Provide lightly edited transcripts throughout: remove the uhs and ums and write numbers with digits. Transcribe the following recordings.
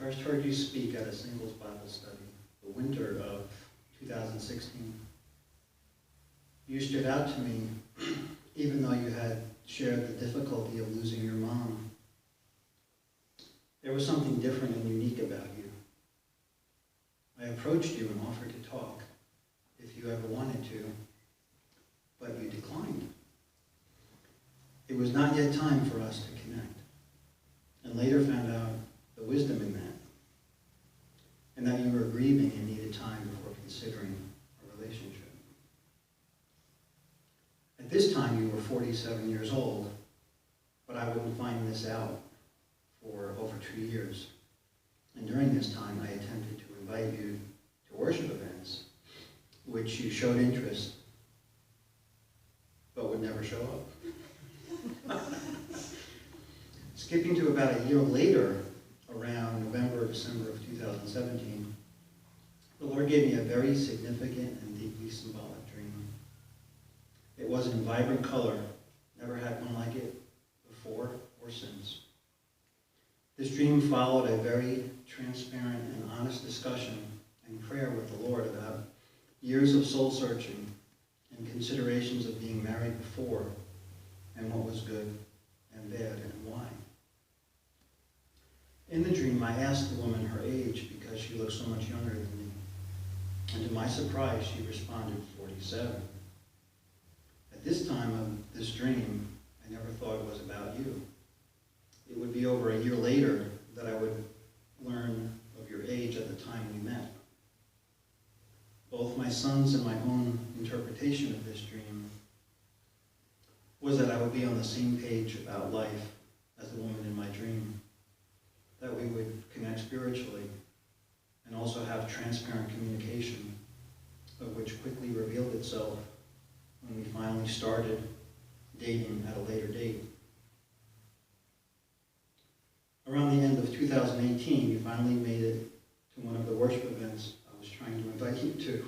first heard you speak at a singles Bible study, the winter of 2016. You stood out to me, even though you had shared the difficulty of losing your mom. There was something different and unique about you. I approached you and offered to talk, if you ever wanted to, but you declined. It was not yet time for us to connect, and later found out the wisdom in that, and that you were grieving and needed time before considering a relationship. At this time, you were 47 years old, but I wouldn't find this out for over 2 years. And during this time, I attempted to invite you to worship events, which you showed interest, but would never show up. Skipping to about a year later, around November or December of 2017, the Lord gave me a very significant and deeply symbolic dream. It was in vibrant color, never had one like it before or since. This dream followed a very transparent and honest discussion and prayer with the Lord about years of soul searching and considerations of being married before and what was good and bad and why. In the dream, I asked the woman her age because she looked so much younger than me. And to my surprise, she responded 47. At this time of this dream, I never thought it was about you. It would be over a year later that I would learn of your age at the time we met. Both my son's and my own interpretation of this dream was that I would be on the same page about life as the woman in my dream, that we would connect spiritually and also have transparent communication, of which quickly revealed itself when we finally started dating at a later date. Around the end of 2018, you finally made it to one of the worship events I was trying to invite you to.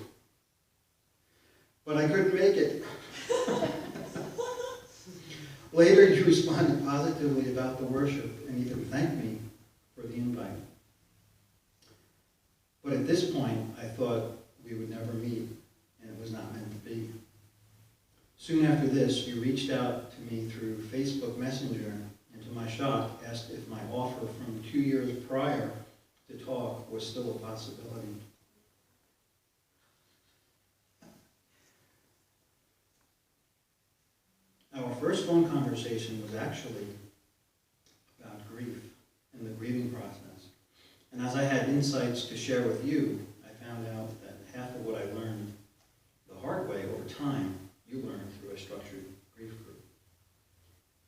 But I couldn't make it. Later, you responded positively about the worship and even thanked me for the invite. But at this point, I thought we would never meet, and it was not meant to be. Soon after this, you reached out to me through Facebook Messenger, and to my shock, asked if my offer from 2 years prior to talk was still a possibility. Our first phone conversation was actually about grief and the grieving process. And as I had insights to share with you, I found out that half of what I learned the hard way over time, you learned through a structured grief group.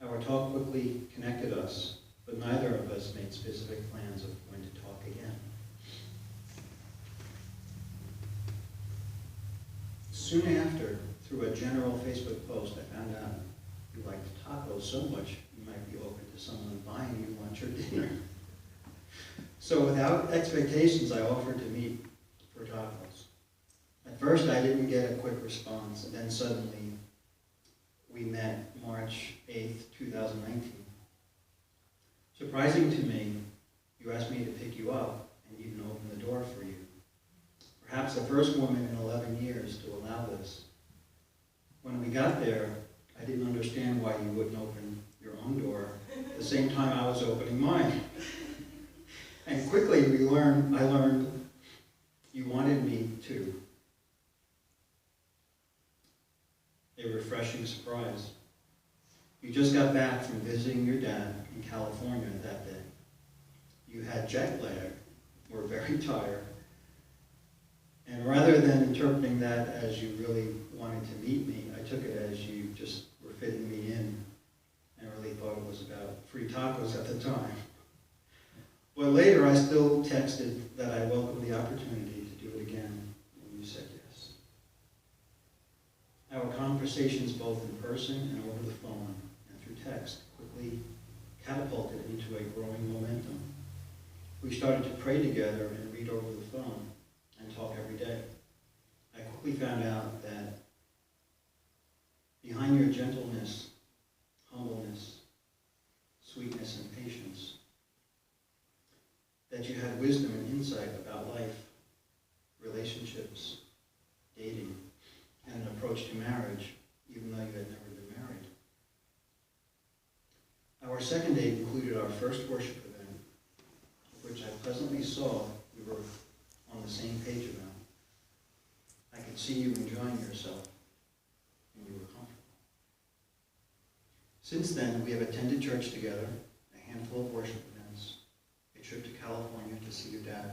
Our talk quickly connected us, but neither of us made specific plans of when to talk again. Soon after, through a general Facebook post, I found out you liked tacos so much you might be open to someone buying you lunch or dinner. So without expectations, I offered to meet for tacos. At first, I didn't get a quick response, and then suddenly we met March 8th, 2019. Surprising to me, you asked me to pick you up and even open the door for you. Perhaps the first woman in 11 years to allow this. When we got there, I didn't understand why you wouldn't open your own door at the same time I was opening mine. And quickly I learned you wanted me to. A refreshing surprise. You just got back from visiting your dad in California that day. You had jet lag, were very tired, and rather than interpreting that as you really wanted to meet me, I took it as you just were fitting me in and really thought it was about free tacos at the time. But later I still texted that I welcomed the opportunity to do it again, and you said yes. Our conversations both in person and over the phone and through text quickly catapulted into a growing momentum. We started to pray together and read over the phone and talk every day. I quickly found out that behind your gentleness, humbleness, sweetness, and patience, that you had wisdom and insight about life, relationships, dating, and an approach to marriage, even though you had never been married. Our second date included our first worship event, which I pleasantly saw we were on the same page about. I could see you enjoying yourself, and you were comfortable. Since then, we have attended church together, a handful of worship events, a trip to California to see your dad,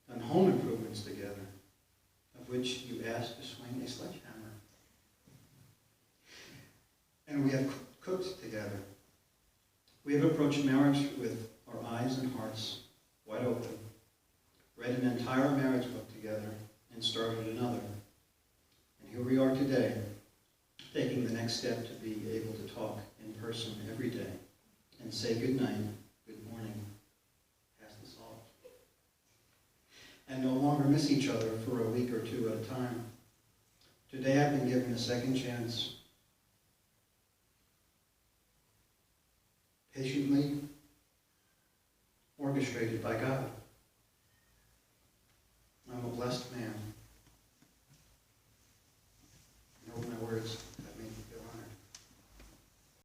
done home improvements together, of which you asked to swing a sledgehammer. And we have cooked together. We have approached marriage with our eyes and hearts wide open, read an entire marriage book together, and started another. And here we are today, taking the next step to be able to talk in person every day and say good night, good morning, pass the salt, and no longer miss each other for a week or two at a time. Today I've been given a second chance, patiently orchestrated by God.